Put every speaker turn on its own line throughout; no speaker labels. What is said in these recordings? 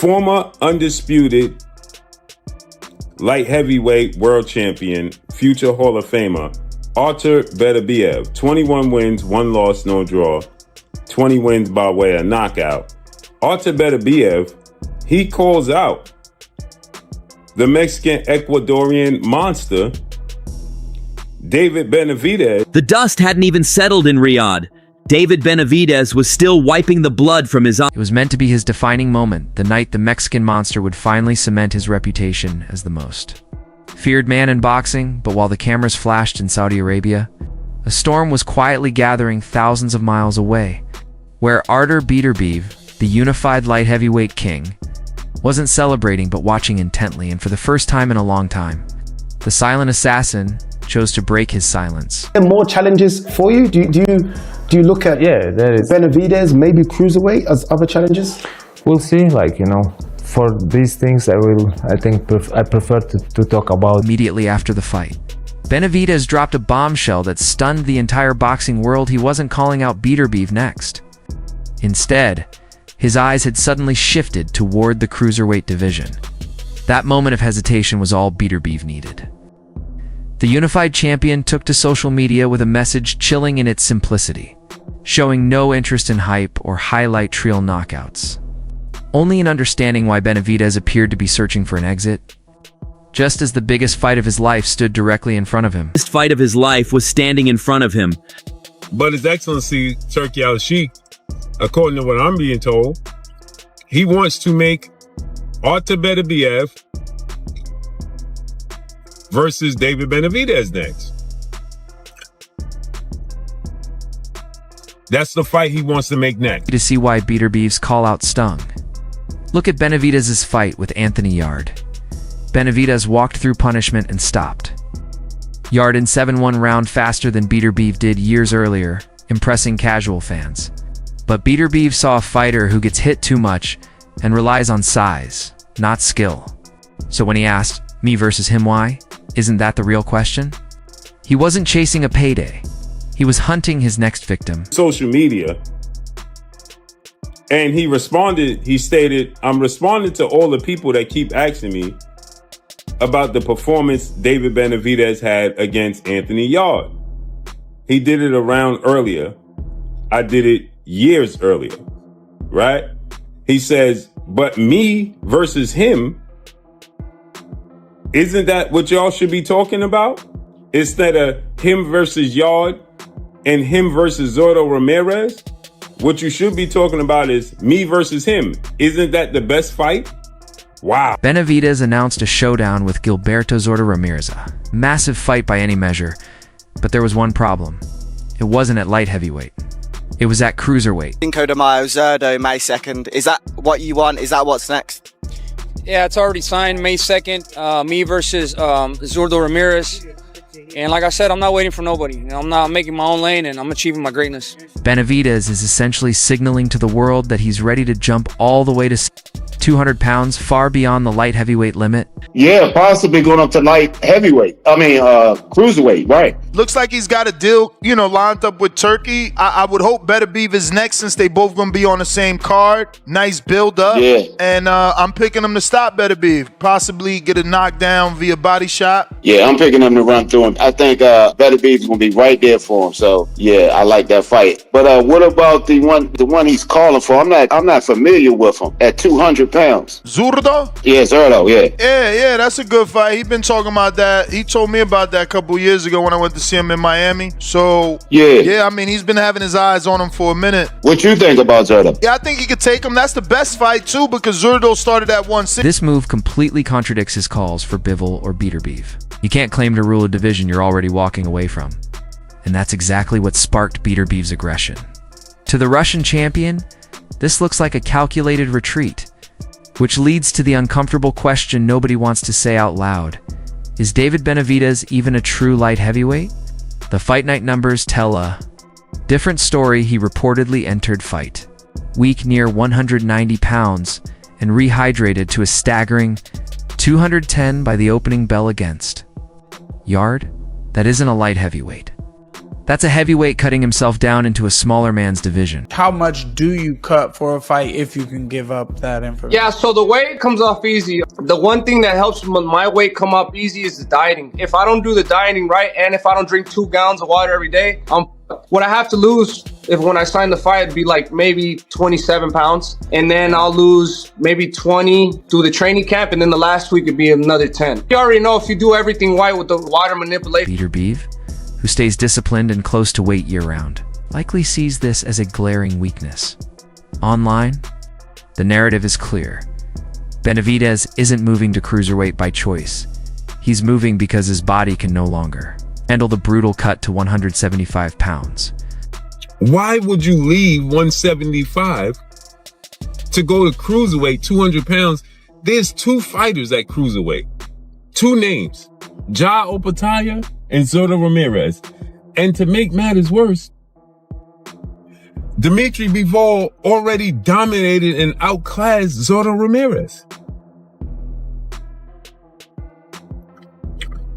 Former undisputed light heavyweight world champion, future Hall of Famer, Artur Beterbiev, 21 wins, 1 loss, no draw, 20 wins by way of knockout. Artur Beterbiev, he calls out the Mexican Ecuadorian monster, David Benavidez.
The dust hadn't even settled in Riyadh. David Benavidez was still wiping the blood from his eyes.
It was meant to be his defining moment, the night the Mexican monster would finally cement his reputation as the most feared man in boxing. But while the cameras flashed in Saudi Arabia, a storm was quietly gathering thousands of miles away, where Artur Beterbiev, the unified light heavyweight king, wasn't celebrating but watching intently, and for the first time in a long time, the silent assassin chose to break his silence.
Are there more challenges for you? Do you look at
there is.
Benavidez, maybe cruiserweight as other challenges?
We'll see. For these things, I prefer to talk about.
Immediately after the fight, Benavidez dropped a bombshell that stunned the entire boxing world. He wasn't calling out Beterbiev next. Instead, his eyes had suddenly shifted toward the cruiserweight division. That moment of hesitation was all Beterbiev needed. The unified champion took to social media with a message chilling in its simplicity, showing no interest in hype or highlight reel knockouts, only an understanding why Benavidez appeared to be searching for an exit, just as the biggest fight of his life stood directly in front of him.
The biggest fight of his life was standing in front of him.
But His Excellency Turki Al-Sheikh, according to what I'm being told, he wants to make Artur Beterbiev versus David Benavidez next. That's the fight he wants to make next.
To see why Beterbiev's call-out stung, look at Benavidez's fight with Anthony Yarde. Benavidez walked through punishment and stopped Yarde in 7-1 round faster than Beterbiev did years earlier, impressing casual fans. But Beterbiev saw a fighter who gets hit too much and relies on size, not skill. So when he asked, me versus him, why? Isn't that the real question? He wasn't chasing a payday. He was hunting his next victim.
Social media. And he responded, he stated, I'm responding to all the people that keep asking me about the performance David Benavidez had against Anthony Yarde. He did it a round earlier. I did it years earlier, right? He says, but me versus him, isn't that what y'all should be talking about? Instead of him versus Yarde and him versus Zordo Ramirez, what you should be talking about is me versus him. Isn't that the best fight? Wow.
Benavidez announced a showdown with Gilberto Zordo Ramirez. Massive fight by any measure, but there was one problem. It wasn't at light heavyweight. It was at cruiserweight.
Cinco de Mayo, Zurdo, May 2nd. Is that what you want? Is that what's next?
Yeah, it's already signed, May 2nd. Me versus Zordo Ramirez. And like I said, I'm not waiting for nobody. I'm not making my own lane, and I'm achieving my greatness.
Benavidez is essentially signaling to the world that he's ready to jump all the way to 200 pounds, far beyond the light heavyweight limit.
Yeah, possibly going up to light heavyweight. Cruiserweight, right?
Looks like he's got a deal, lined up with Turkey. I would hope Beterbiev is next, since they both going to be on the same card. Nice build up.
Yeah.
And I'm picking him to stop Beterbiev. Possibly get a knockdown via body shot.
Yeah, I'm picking him to run through him. I think Beterbiev is going to be right there for him. So, yeah, I like that fight. But what about the one he's calling for? I'm not familiar with him at 200 pounds.
Zurdo?
Yeah, Zurdo, yeah.
Yeah, that's a good fight. He's been talking about that. He told me about that a couple years ago when I went to see him in Miami. So, yeah, he's been having his eyes on him for a minute.
What you think about Zurdo?
Yeah, I think he could take him. That's the best fight, too, because Zurdo started at 160.
This move completely contradicts his calls for Bivol or Beterbiev. You can't claim to rule a division you're already walking away from. And that's exactly what sparked Beterbiev's aggression. To the Russian champion, this looks like a calculated retreat, which leads to the uncomfortable question nobody wants to say out loud. Is David Benavidez even a true light heavyweight? The fight night numbers tell a different story. He reportedly entered fight week near 190 pounds and rehydrated to a staggering 210 by the opening bell against Yarde. That isn't a light heavyweight. That's a heavyweight cutting himself down into a smaller man's division.
How much do you cut for a fight if you can give up that information?
Yeah, so the weight comes off easy. The one thing that helps my weight come up easy is the dieting. If I don't do the dieting right, and if I don't drink 2 gallons of water every day, what I have to lose when I sign the fight, it'd be like maybe 27 pounds. And then I'll lose maybe 20 through the training camp. And then the last week it'd be another 10. You already know if you do everything right with the water manipulation.
Beterbiev, who stays disciplined and close to weight year-round, likely sees this as a glaring weakness. Online, the narrative is clear. Benavidez isn't moving to cruiserweight by choice. He's moving because his body can no longer handle the brutal cut to 175 pounds.
Why would you leave 175 to go to cruiserweight, 200 pounds? There's 2 fighters at cruiserweight. 2 names, Ja Opataya and Zurdo Ramirez. And to make matters worse, Dimitri Bivol already dominated and outclassed Zurdo Ramirez.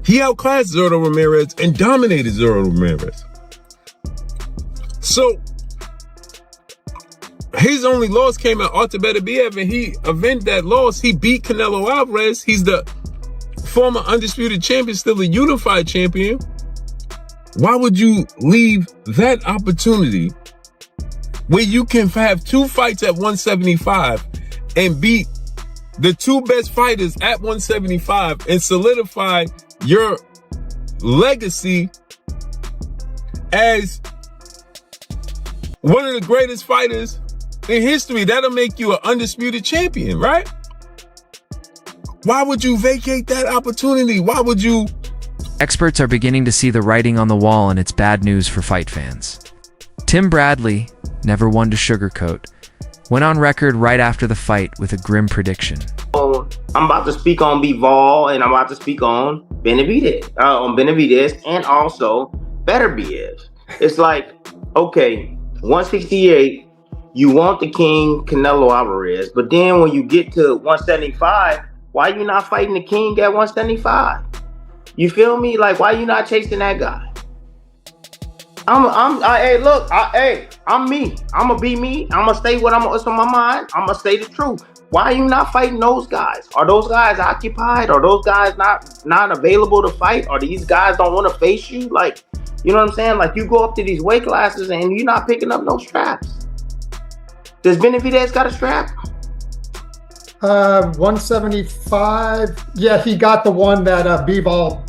He outclassed Zurdo Ramirez and dominated Zurdo Ramirez. So, his only loss came at Artur Beterbiev, and he avenged that loss. He beat Canelo Alvarez. He's the former undisputed champion, still a unified champion. Why would you leave that opportunity where you can have 2 fights at 175 and beat the 2 best fighters at 175 and solidify your legacy as one of the greatest fighters in history? That'll make you an undisputed champion, right? Why would you vacate that opportunity? Why would you?
Experts are beginning to see the writing on the wall, and it's bad news for fight fans. Tim Bradley, never one to sugarcoat, went on record right after the fight with a grim prediction.
I'm about to speak on Bivol, and I'm about to speak on Benavidez, and also Beterbiev. It's like, okay, 168, you want the king Canelo Alvarez, but then when you get to 175, why are you not fighting the king at 175? You feel me? Like, why are you not chasing that guy? I'm me. I'm gonna be me. I'm gonna stay what's on my mind. I'm gonna say the truth. Why are you not fighting those guys? Are those guys occupied? Are those guys not available to fight? Or these guys don't want to face you? Like, you know what I'm saying? Like, you go up to these weight classes and you're not picking up no straps. Does Benavidez got a strap?
175. Yeah, he got the one that Bivol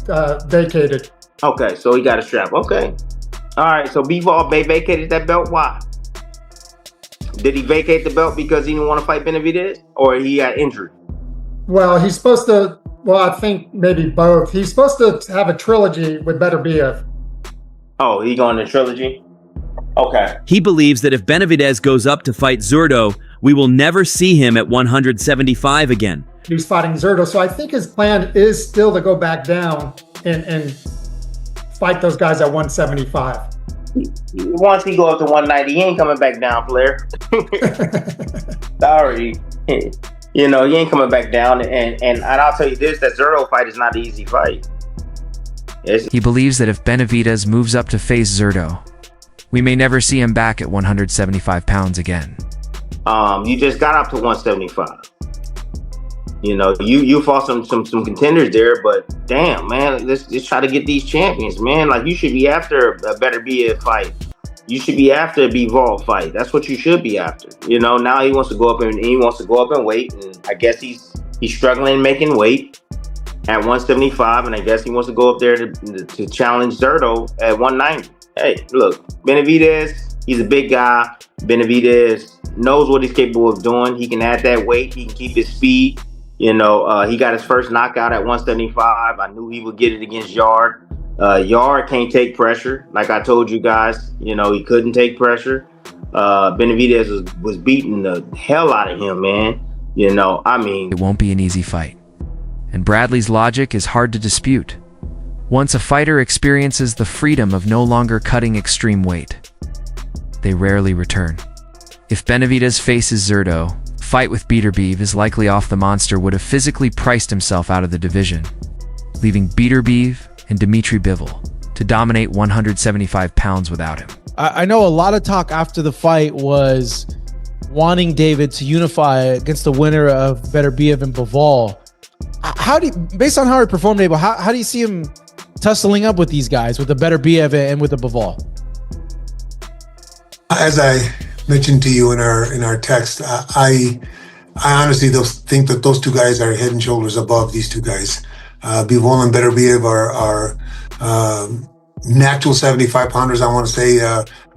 vacated.
Okay, so he got a strap. Okay. All right, so Bivol vacated that belt. Why? Did he vacate the belt because he didn't want to fight Benavidez, or he got injured?
Well, he's supposed to. Well, I think maybe both. He's supposed to have a trilogy with Beterbiev.
Oh, he going to trilogy? Okay.
He believes that if Benavidez goes up to fight Zurdo, we will never see him at 175 again.
He's fighting Zurdo, so I think his plan is still to go back down and fight those guys at 175.
Once he go up to 190, he ain't coming back down, player. Sorry. You know, he ain't coming back down. And I'll tell you this, that Zurdo fight is not an easy fight.
He believes that if Benavidez moves up to face Zurdo, we may never see him back at 175 pounds again.
You just got up to 175. You know, you fought some contenders there, but damn, man, let's try to get these champions, man. Like, you should be after a Beterbiev fight. You should be after a Bivol fight. That's what you should be after. You know, now he wants to go up and weight, and I guess he's struggling making weight at 175, and I guess he wants to go up there to challenge Zurdo at 190. Hey, look, Benavidez, he's a big guy. Benavidez knows what he's capable of doing. He can add that weight. He can keep his speed. You know, he got his first knockout at 175. I knew he would get it against Yard. Yard can't take pressure. Like I told you guys, you know, he couldn't take pressure. Benavidez was beating the hell out of him, man. You know, I mean,
it won't be an easy fight. And Bradley's logic is hard to dispute. Once a fighter experiences the freedom of no longer cutting extreme weight, they rarely return. If Benavidez faces Zurdo, fight with Beterbiev is likely off. The monster would have physically priced himself out of the division, leaving Beterbiev and Dimitri Bivol to dominate 175 pounds without him.
I know a lot of talk after the fight was wanting David to unify against the winner of Beterbiev and Bivol. How do you, based on how he performed, Abel, how do you see him tussling up with these guys, with the Beterbiev and with the Bivol?
As I mentioned to you in our text, I honestly think that those two guys are head and shoulders above these two guys. Bivol and Beterbiev are natural 75 pounders. I want to say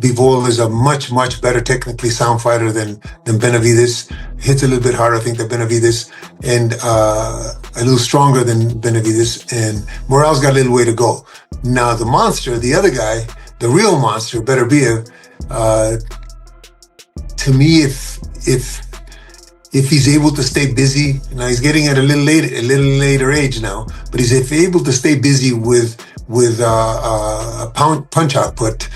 Bivol is a much better technically sound fighter than Benavidez. Hits a little bit harder, I think, than Benavidez, and a little stronger than Benavidez. And Morrell's got a little way to go. Now the monster, the other guy, the real monster, Beterbiev. To me, if he's able to stay busy, now he's getting at a little later age now, but he's able to stay busy with punch output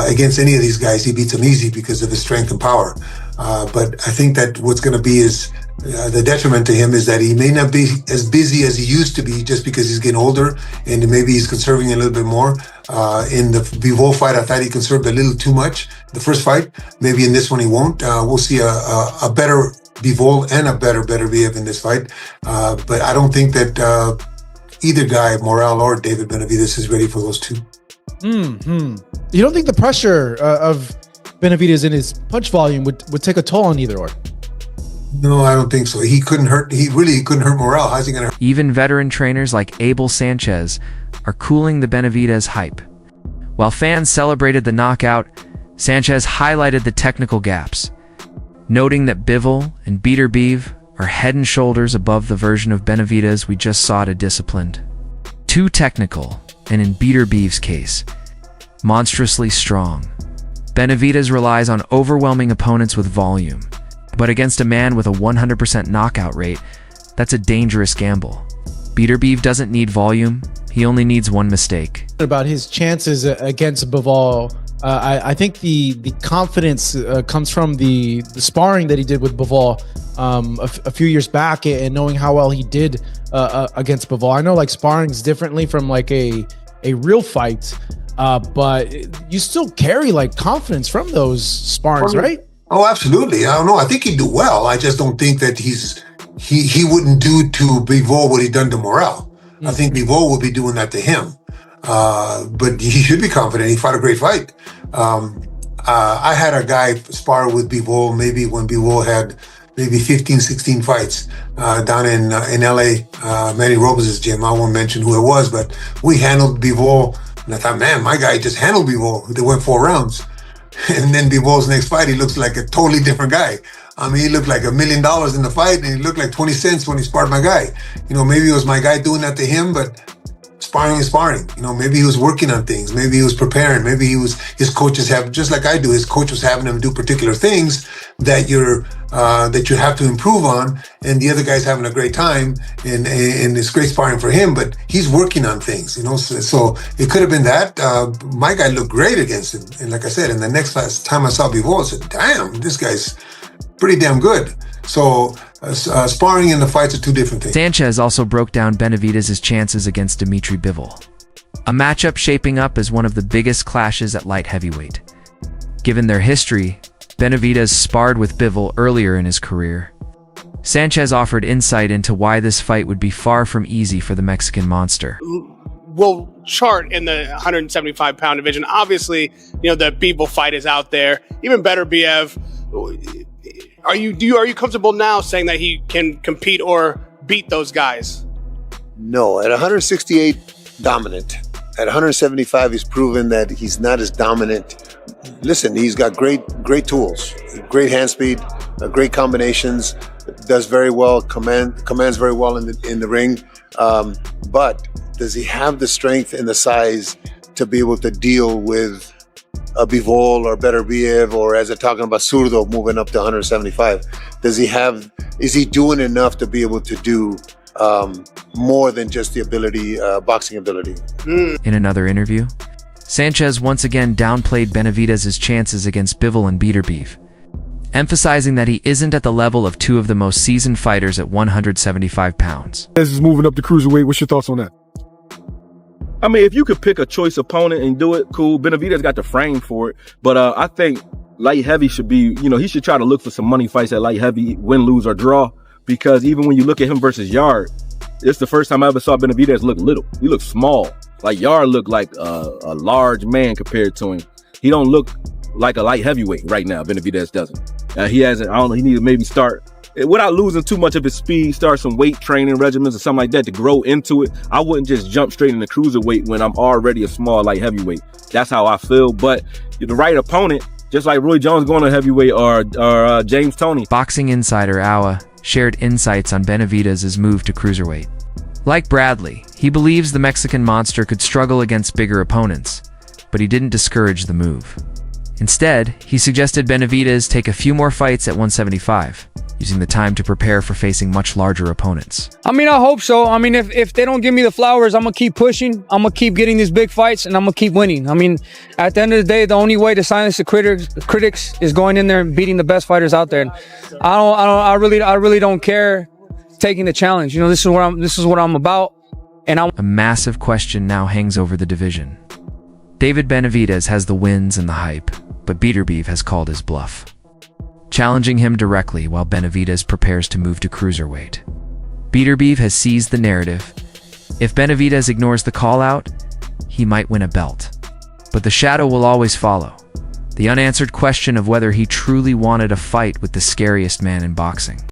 against any of these guys, he beats them easy because of his strength and power. But I think that what's going to be is the detriment to him is that he may not be as busy as he used to be just because he's getting older, and maybe he's conserving a little bit more. In the Bivol fight, I thought he conserved a little too much. The first fight, maybe in this one he won't. We'll see a better Bivol and a better Beterbiev in this fight. But I don't think that either guy, Morrell or David Benavidez, is ready for those two.
You don't think the pressure of Benavidez in his punch volume would take a toll on either or?
No, I don't think so. He couldn't hurt. He really couldn't hurt Morrell. How's he going to hurt?
Even veteran trainers like Abel Sanchez are cooling the Benavidez hype. While fans celebrated the knockout, Sanchez highlighted the technical gaps, noting that Bivol and Beterbiev are head and shoulders above the version of Benavidez we just saw to disciplined. Too technical, and in Beterbiev's case, monstrously strong. Benavidez relies on overwhelming opponents with volume, but against a man with a 100% knockout rate, that's a dangerous gamble. Beterbiev doesn't need volume, he only needs one mistake.
About his chances against Bivol, I think the confidence comes from the sparring that he did with Bivol a few years back, and knowing how well he did against Bivol. I know like sparring's differently from like a real fight, but you still carry like confidence from those sparrings, right?
Oh, absolutely. I don't know. I think he'd do well. I just don't think that he wouldn't do to Bivol what he done to Morrell. Mm-hmm. I think Bivol would be doing that to him. But he should be confident. He fought a great fight. I had a guy spar with Bivol maybe when Bivol had maybe 15, 16 fights down in LA, Manny Robles' gym. I won't mention who it was, but we handled Bivol. And I thought, man, my guy just handled Bivol. They went 4 rounds. And then Bivol's next fight, he looks like a totally different guy. I mean, he looked like $1 million in the fight, and he looked like 20 cents when he sparred my guy. You know, maybe it was my guy doing that to him, but sparring is sparring. You know, maybe he was working on things. Maybe he was preparing. Maybe his coaches have, just like I do, his coach was having him do particular things that that you have to improve on, and the other guy's having a great time, and it's great sparring for him, but he's working on things, you know, so it could have been that. My guy looked great against him, and like I said, and the next time I saw Bivol, I said, damn, this guy's pretty damn good. So sparring and the fights are two different things.
Sanchez also broke down Benavidez's chances against Dimitri Bivol, a matchup shaping up as one of the biggest clashes at light heavyweight. Given their history, Benavidez sparred with Bivol earlier in his career. Sanchez offered insight into why this fight would be far from easy for the Mexican monster.
Will chart in the 175-pound division. Obviously, you know, the Bivol fight is out there. Even Beterbiev. Are you comfortable now saying that he can compete or beat those guys?
No, at 168, dominant. At 175, he's proven that he's not as dominant. Listen, he's got great tools, great hand speed, great combinations, does very well, commands very well in the ring. But does he have the strength and the size to be able to deal with a Bivol or Beterbiev, or as they're talking about Zurdo moving up to 175? Is he doing enough to be able to do more than just the ability, boxing ability?
In another interview, Sanchez once again downplayed Benavidez's chances against Bivol and Beterbiev, emphasizing that he isn't at the level of two of the most seasoned fighters at 175 pounds.
This is moving up to cruiserweight. What's your thoughts on that? I mean, if you could pick a choice opponent and do it, cool. Benavidez got the frame for it. But I think light heavy should be, he should try to look for some money fights at light heavy, win, lose, or draw. Because even when you look at him versus Yard, it's the first time I ever saw Benavidez look little. He looked small. Like Yard looked like a large man compared to him. He don't look like a light heavyweight right now. Benavidez doesn't. He hasn't, I don't know, he need to maybe start, without losing too much of his speed, start some weight training regimens or something like that to grow into it. I wouldn't just jump straight into cruiserweight when I'm already a small light heavyweight. That's how I feel. But the right opponent, just like Roy Jones going to heavyweight or James Toney.
Boxing insider Awa shared insights on Benavidez's move to cruiserweight. Like Bradley, he believes the Mexican monster could struggle against bigger opponents, but he didn't discourage the move. Instead, he suggested Benavidez take a few more fights at 175, using the time to prepare for facing much larger opponents.
I mean, I hope so. I mean, if they don't give me the flowers, I'm going to keep pushing. I'm going to keep getting these big fights, and I'm going to keep winning. I mean, at the end of the day, the only way to silence the critics is going in there and beating the best fighters out there. And I really don't care taking the challenge. This is what I'm about. And
a massive question now hangs over the division. David Benavidez has the wins and the hype, but Beterbiev has called his bluff, challenging him directly while Benavidez prepares to move to cruiserweight. Beterbiev has seized the narrative. If Benavidez ignores the call-out, he might win a belt. But the shadow will always follow. The unanswered question of whether he truly wanted a fight with the scariest man in boxing.